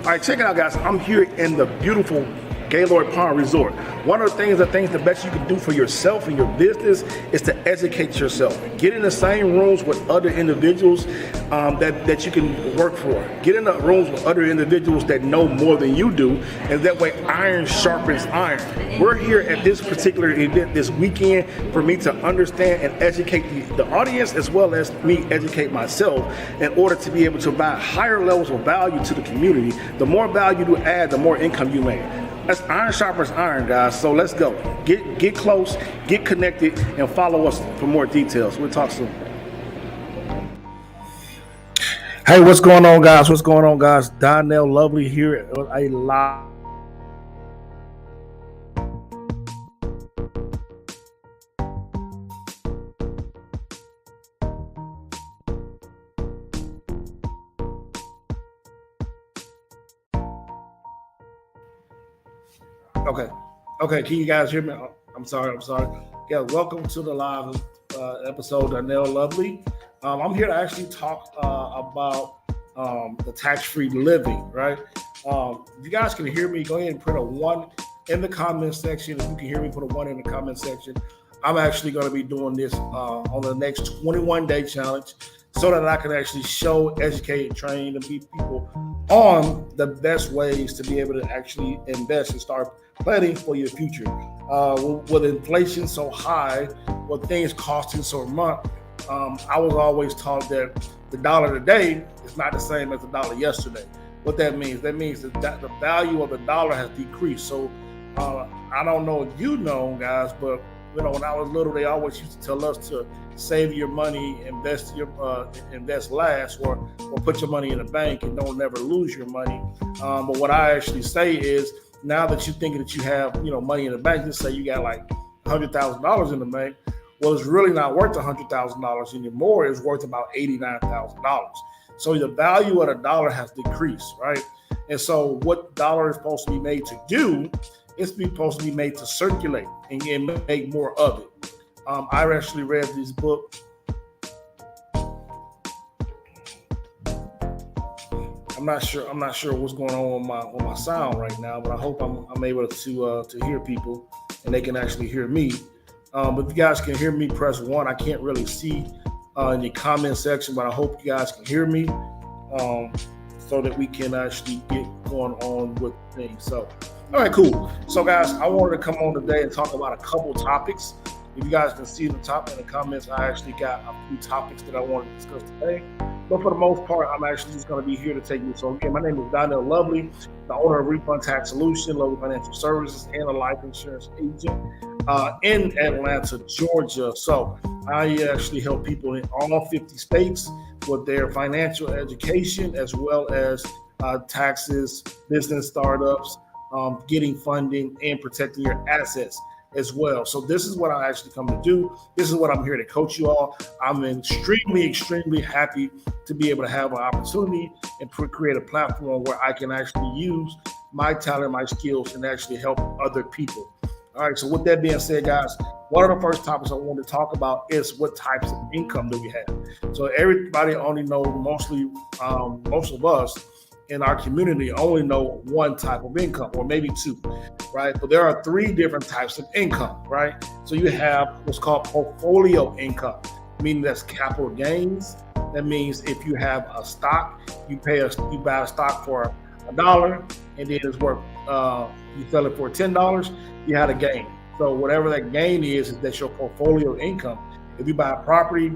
All right, check it out, guys. I'm here in the beautiful Gaylord Pond Resort. One of the things the best you can do for yourself and your business is to educate yourself. Get in the same rooms with other individuals that you can work for. Get in the rooms with other individuals that know more than you do, and that way iron sharpens iron. We're here at this particular event this weekend for me to understand and educate the audience, as well as me educate myself, in order to be able to provide higher levels of value to the community. The more value you add, the more income you make. That's iron sharpens iron, guys. So let's go. Get close, get connected, and follow us for more details. We'll talk soon. Hey, what's going on, guys? Doniel Lovely here at a live. Okay. Can you guys hear me? I'm sorry. Yeah, welcome to the live episode, Doniel Lovely. I'm here to actually talk about the tax-free living, right? If you guys can hear me, go ahead and put a 1 in the comment section. If you can hear me, put a 1 in the comment section. I'm actually going to be doing this on the next 21-day challenge, so that I can actually show, educate, and train and beat people on the best ways to be able to actually invest and start planning for your future. With inflation so high, with things costing so much, I was always taught that the dollar today is not the same as the dollar yesterday. What that means? That means that the value of the dollar has decreased. So I don't know if you know, guys, but when I was little, they always used to tell us to save your money, invest last, or put your money in the bank and don't never lose your money. But what I actually say is, now that you're thinking that you have money in the bank, just say you got like $100,000 in the bank. Well, it's really not worth $100,000 anymore. It's worth about $89,000. So the value of the dollar has decreased, right? And so what dollar is supposed to be made to do, it's supposed to be made to circulate and make more of it. I actually read this book. I'm not sure what's going on with my sound right now, but I hope I'm able to hear people and they can actually hear me. But if you guys can hear me, press 1. I can't really see in the comment section, but I hope you guys can hear me so that we can actually get going on with things. So, all right, cool. So, guys, I wanted to come on today and talk about a couple topics. If you guys can see the top in the comments, I actually got a few topics that I want to discuss today. But for the most part, I'm actually just going to be here to take you. So again, my name is Doniel Lovely, the owner of Refund Tax Solution, Lovely Financial Services, and a life insurance agent in Atlanta, Georgia. So I actually help people in all 50 states with their financial education, as well as taxes, business startups, getting funding, and protecting your assets as well. So this is what I actually come to do. This is what I'm here to coach you all. I'm extremely happy to be able to have an opportunity and create a platform where I can actually use my talent, my skills, and actually help other people. All right, so with that being said, guys, one of the first topics I want to talk about is what types of income do we have? So everybody only knows, most of us in our community only know one type of income, or maybe two, right? But there are 3 different types of income, right? So you have what's called portfolio income, meaning that's capital gains. That means if you have a stock, you buy a stock for $1, and then it's worth, you sell it for $10, you had a gain. So whatever that gain is that's your portfolio income. If you buy a property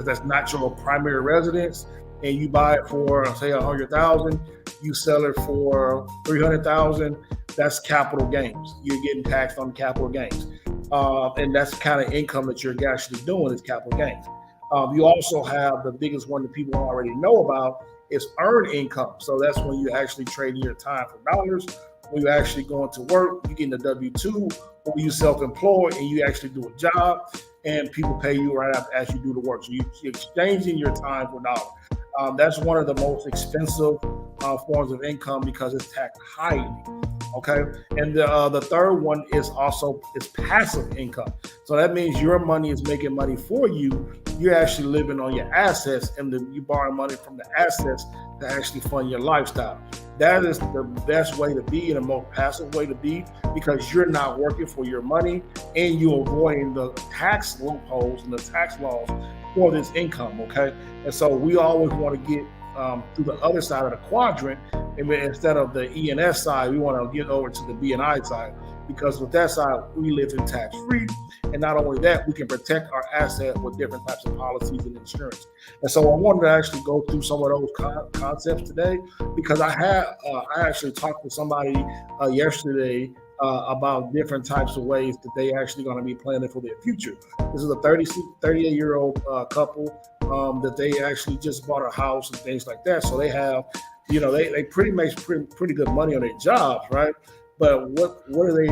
that's not your primary residence, and you buy it for, say, $100,000, you sell it for $300,000, that's capital gains. You're getting taxed on capital gains. And that's the kind of income that you're actually doing, is capital gains. You also have the biggest one that people already know about is earned income. So that's when you actually trading your time for dollars, when you're actually going to work, you getting a W-2, or you self-employed and you actually do a job and people pay you right after as you do the work. So you're exchanging your time for dollars. That's one of the most expensive forms of income because it's taxed highly. Okay, and the third one is passive income. So that means your money is making money for you. You're actually living on your assets, and you borrow money from the assets to actually fund your lifestyle. that is the best way to be and the most passive way to be, because you're not working for your money and you're avoiding the tax loopholes and the tax laws for this income, okay? And so we always want to get through the other side of the quadrant, and instead of the E&S side, we want to get over to the B&I side, because with that side, we live in tax-free, and not only that, we can protect our asset with different types of policies and insurance. And so I wanted to actually go through some of those concepts today, because I actually talked to somebody yesterday about different types of ways that they actually going to be planning for their future. This is a 38-year-old couple that they actually just bought a house and things like that. So they have, they pretty make pretty good money on their jobs, right? But what are they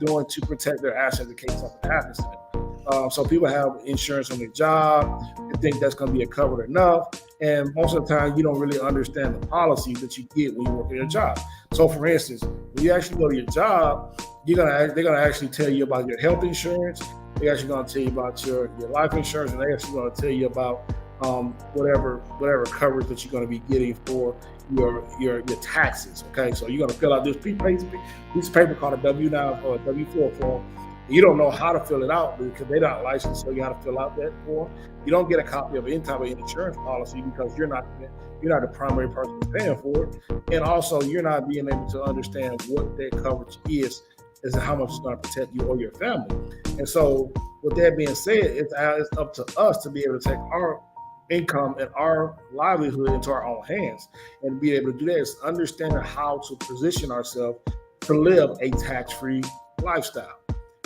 doing to protect their assets in case something happens to them? So people have insurance on their job and think that's going to be covered enough. And most of the time, you don't really understand the policy that you get when you work at your job. So, for instance, when you actually go to your job, they're gonna actually tell you about your health insurance. They're actually gonna tell you about your life insurance, and they're actually gonna tell you about whatever coverage that you're gonna be getting for your taxes. Okay, so you're gonna fill out this piece of paper called a W-9 or a W-4 form. You don't know how to fill it out because they're not licensed, so you got to fill out that form. You don't get a copy of any type of insurance policy because you're not the primary person paying for it, and also you're not being able to understand what that coverage is and how much it's going to protect you or your family. And so, with that being said, it's up to us to be able to take our income and our livelihood into our own hands, and be able to do that is understanding how to position ourselves to live a tax-free lifestyle.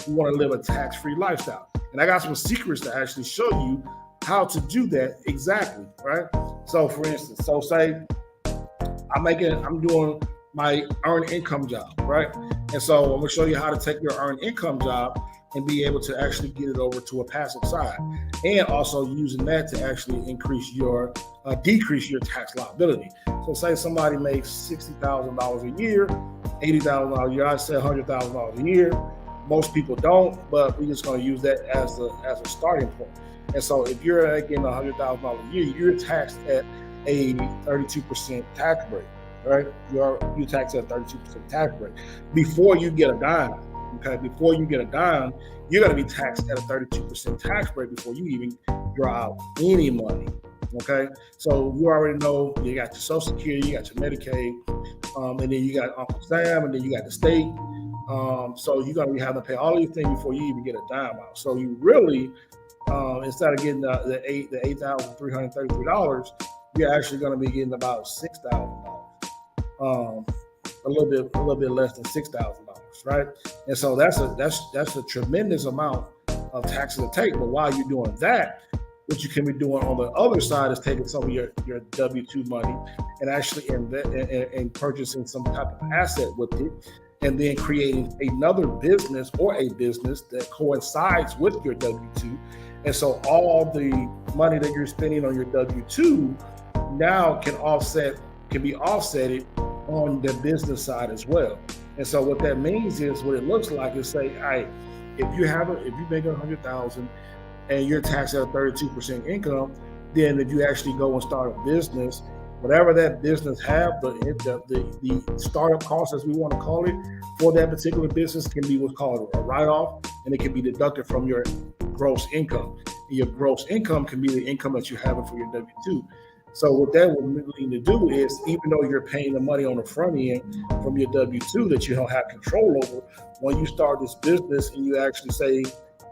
We want to live a tax-free lifestyle. And I got some secrets to actually show you how to do that exactly, right? So for instance, say I'm doing my earned income job, right? And so I'm gonna show you how to take your earned income job and be able to actually get it over to a passive side, and also using that to actually decrease your tax liability. So say somebody makes $60,000 a year, $80,000 a year, I said $100,000 a year. Most people don't, but we're just going to use that as a starting point. And so if you're getting $100,000 a year, you're taxed at a 32% tax rate, right? You're taxed at a 32% tax rate before you get a dime. Okay, before you get a dime, you're going to be taxed at a 32% tax rate before you even draw out any money. Okay, so you already know you got your Social Security, you got your Medicaid, and then you got Uncle Sam, and then you got the state. So you're going to be having to pay all these things before you even get a dime out. So you really, instead of getting the $8,333, you're actually going to be getting about $6,000, a little bit less than $6,000, right? And so that's a tremendous amount of taxes to take. But while you're doing that, what you can be doing on the other side is taking some of your W-2 money and actually invest in purchasing some type of asset with it, and then creating another business or a business that coincides with your W-2. And so all the money that you're spending on your W-2 now can be offsetted on the business side as well. And so what that means is, what it looks like is, say, if you make $100,000 and you're taxed at a 32% income, then if you actually go and start a business, whatever that business have, the startup costs, as we want to call it, for that particular business can be what's called a write-off, and it can be deducted from your gross income. And your gross income can be the income that you're having for your W-2. So what that would mean to do is, even though you're paying the money on the front end from your W-2 that you don't have control over, when you start this business and you actually say,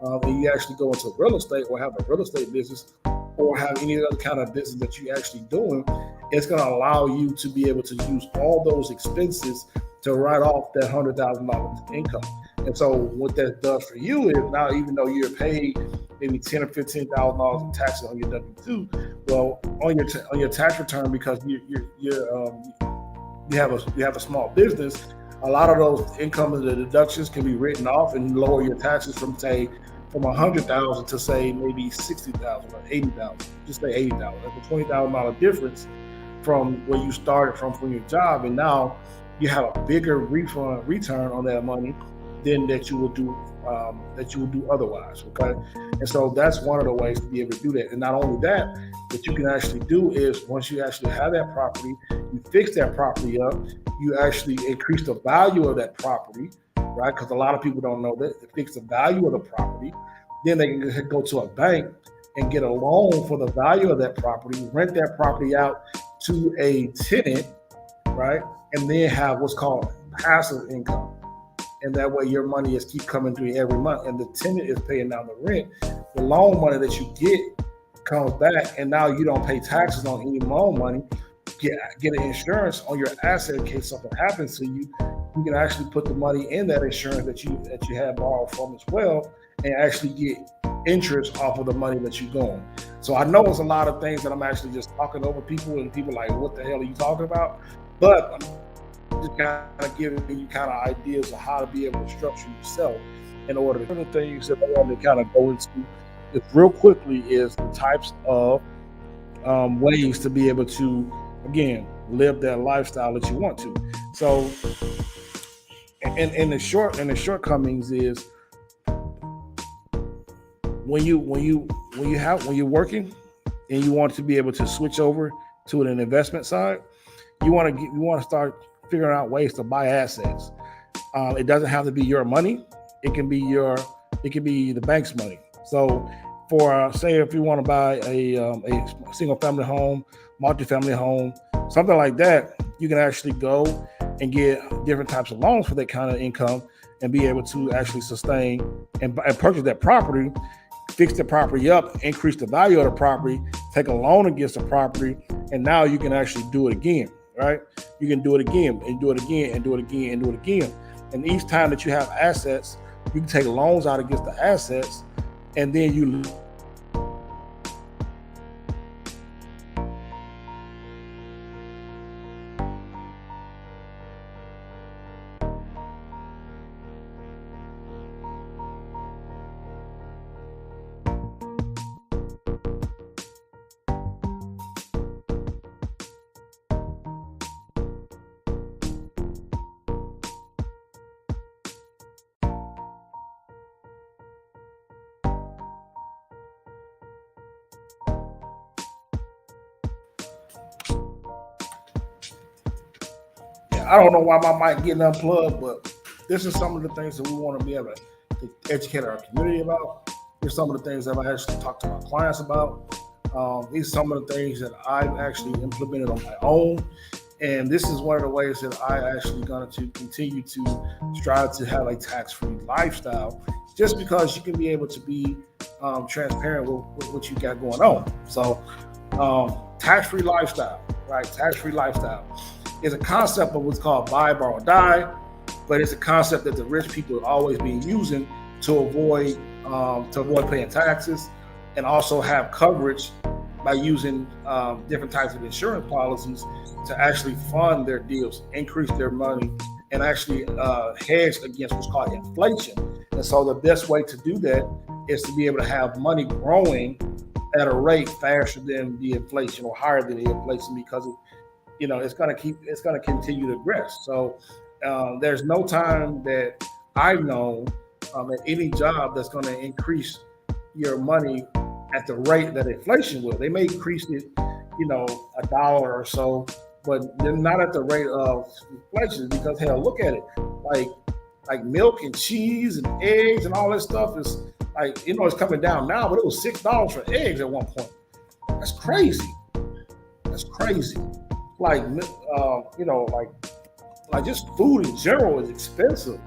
and you actually go into real estate or have a real estate business or have any other kind of business that you're actually doing, it's going to allow you to be able to use all those expenses to write off that $100,000 income. And so what that does for you is, now even though you're paid maybe $10,000 or $15,000 in taxes on your W-2, well, on your tax return, because you have a small business, a lot of those income and the deductions can be written off and lower your taxes from $100,000 to say maybe $60,000 or $80,000. Just say $80,000. That's a $20,000 difference from where you started from your job, and now you have a bigger return on that money than that you would do that you would do otherwise. Okay, and so that's one of the ways to be able to do that. And not only that, what you can actually do is once you actually have that property, you fix that property up, you actually increase the value of that property, right? Because a lot of people don't know that. They fix the value of the property, then they can go to a bank and get a loan for the value of that property, rent that property out to a tenant, right? And then have what's called passive income. And that way your money is keep coming through every month. And the tenant is paying down the rent. The loan money that you get comes back, and now you don't pay taxes on any loan money. Get an insurance on your asset in case something happens to you. You can actually put the money in that insurance that you have borrowed from as well, and actually get interest off of the money that you're going. So I know it's a lot of things that I'm actually just talking over people, and people like, what the hell are you talking about? But I'm just kind of giving you kind of ideas of how to be able to structure yourself in order. One of the things that I want to kind of go into is real quickly is the types of ways to be able to, again, live that lifestyle that you want to. So, and the shortcomings is when you're working and you want to be able to switch over to an investment side, you want to start figuring out ways to buy assets. It doesn't have to be your money. It can be the bank's money. So, for say if you want to buy a single family home, multifamily home, something like that, you can actually go and get different types of loans for that kind of income and be able to actually sustain and purchase that property, fix the property up, increase the value of the property, take a loan against the property, and now you can actually do it again, right? You can do it again and do it again and do it again and do it again. And each time that you have assets, you can take loans out against the assets, and then you I don't know why my mic getting unplugged, but this is some of the things that we want to be able to educate our community about. Here's some of the things that I actually talked to my clients about. These are some of the things that I've actually implemented on my own. And this is one of the ways that I actually going to continue to strive to have a tax-free lifestyle, just because you can be able to be transparent with what you got going on. So tax-free lifestyle, right? Tax-free lifestyle is a concept of what's called buy, borrow, die, but it's a concept that the rich people have always been using to avoid paying taxes, and also have coverage by using different types of insurance policies to actually fund their deals, increase their money, and actually hedge against what's called inflation. And so the best way to do that is to be able to have money growing at a rate faster than the inflation or higher than the inflation, because it's going to continue to progress. So there's no time that I know at any job that's going to increase your money at the rate that inflation will. They may increase it, $1 or so, but they're not at the rate of inflation, because hell, look at it, like milk and cheese and eggs and all that stuff is like, it's coming down now, but it was $6 for eggs at one point. That's crazy. Like, like just food in general is expensive,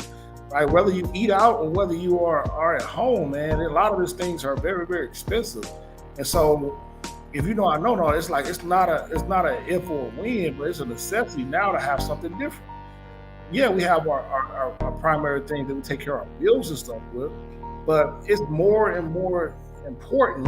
right? Whether you eat out or whether you are at home, man, a lot of these things are very, very expensive. And so if I know, no, it's like, it's not a if or a when, but it's a necessity now to have something different. Yeah, we have our primary things that we take care of our bills and stuff with, but it's more and more important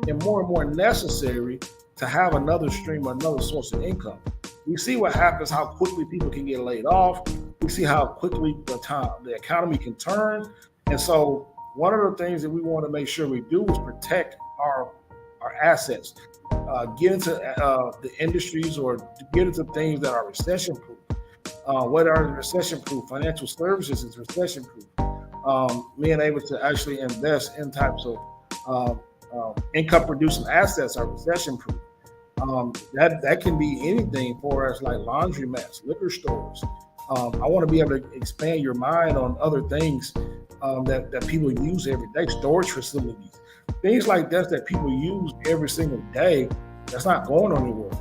and more necessary to have another stream, another source of income. We see what happens, how quickly people can get laid off. We see how quickly the economy can turn. And so one of the things that we want to make sure we do is protect our assets, get into the industries, or get into things that are recession proof. What are recession proof? Financial services is recession proof. being able to actually invest in types of income producing assets are recession proof. That can be anything for us, like laundromats, liquor stores. I want to be able to expand your mind on other things that people use every day, storage facilities, things like that people use every single day. That's not going anywhere.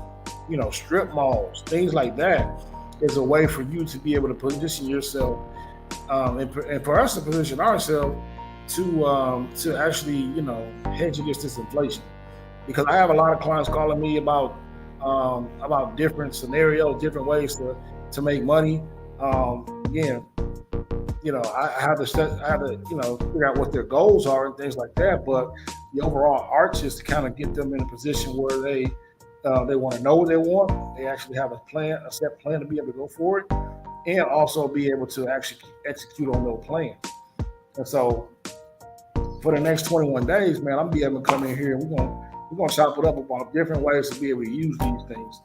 Strip malls, things like that is a way for you to be able to position yourself, and for us to position ourselves to actually hedge against this inflation. Because I have a lot of clients calling me about different scenarios, different ways to make money. Again, I have to figure out what their goals are and things like that. But the overall arch is to kind of get them in a position where they want to know what they want. They actually have a set plan to be able to go for it, and also be able to actually execute on those plans. And so, for the next 21 days, man, I'm be able to come in here and we're gonna chop it up about different ways to be able to use these things,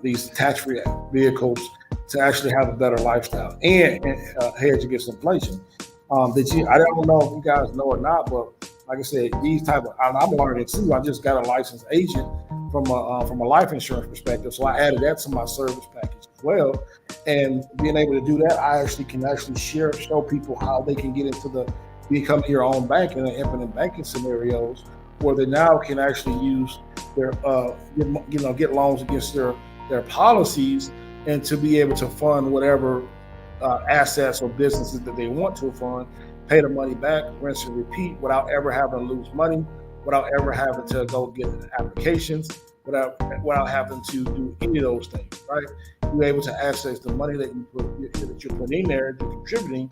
these tax-free vehicles to actually have a better lifestyle and hedge against inflation. I don't know if you guys know or not, but like I said, these type of, I'm learning it too. I just got a licensed agent from a life insurance perspective, so I added that to my service package as well. And being able to do that, I can show people how they can get into become your own bank in infinite banking scenarios, where they now can actually use their get loans against their policies, and to be able to fund whatever assets or businesses that they want to fund, pay the money back, rinse and repeat, without ever having to lose money, without ever having to go get applications, without having to do any of those things. Right? You're able to access the money that you're putting in there, you're contributing,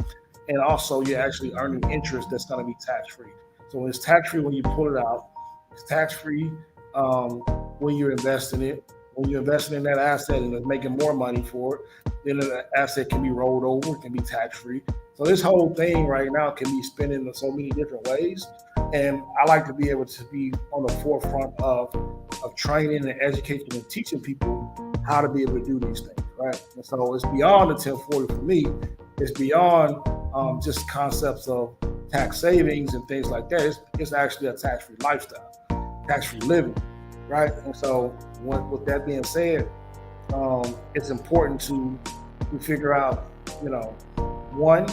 and also you're actually earning interest that's going to be tax free. So it's tax free when you pull it out. It's tax free when you're investing it. When you're investing in that asset and making more money for it, then the asset can be rolled over, it can be tax free. So this whole thing right now can be spent in so many different ways. And I like to be able to be on the forefront of training and education and teaching people how to be able to do these things, right? And so it's beyond the 1040 for me. It's beyond just concepts of tax savings and things like that. It's actually a tax-free lifestyle, tax-free living, right? And so with that being said, it's important to figure out, one,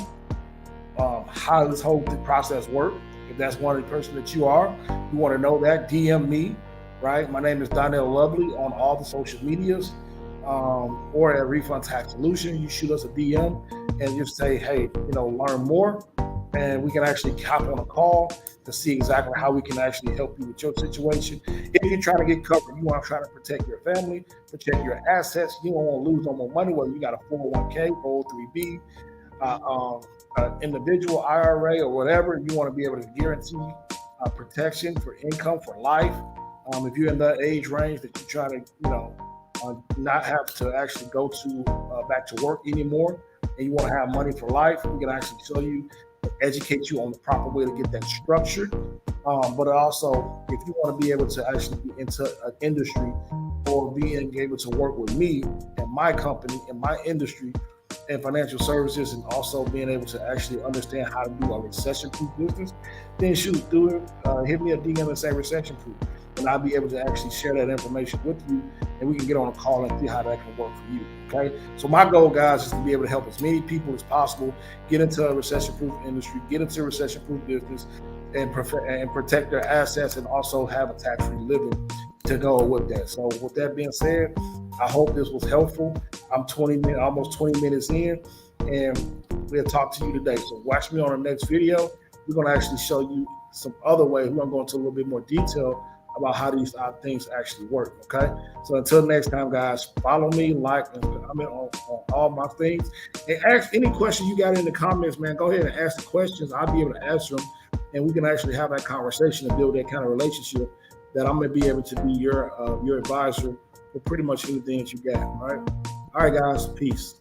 how this whole process works. If that's one of the person that you want to know that, DM me, right? My name is Doniel Lovely on all the social medias, or at Refund Tax Solution. You shoot us a DM and just say, hey, learn more, and we can actually hop on a call to see exactly how we can actually help you with your situation. If you're trying to get covered, you want to try to protect your family, protect your assets. You don't want to lose no more money, whether you got a 401k, 403b, individual IRA or whatever. You want to be able to guarantee protection for income for life. If you're in that age range that you're trying to, not have to actually go to back to work anymore, and you want to have money for life, we can actually show you, educate you on the proper way to get that structured. But also, if you want to be able to actually be into an industry or being able to work with me and my company in my industry and financial services, and also being able to actually understand how to do a recession-proof business, then hit me a DM and say recession-proof, and I'll be able to actually share that information with you, and we can get on a call and see how that can work for you. Okay, so my goal, guys, is to be able to help as many people as possible get into a recession-proof industry, get into a recession-proof business, and protect their assets, and also have a tax-free living to go with that. So with that being said, I hope this was helpful. I'm almost 20 minutes in, and we'll talk to you today. So watch me on the next video. We're going to actually show you some other ways. We're going to go into a little bit more detail about how these things actually work. Okay. So until next time, guys, follow me, like, and comment on all my things. And ask any question you got in the comments, man. Go ahead and ask the questions. I'll be able to answer them, and we can actually have that conversation and build that kind of relationship that I'm going to be able to be your advisor for pretty much anything that you got. All right. All right, guys. Peace.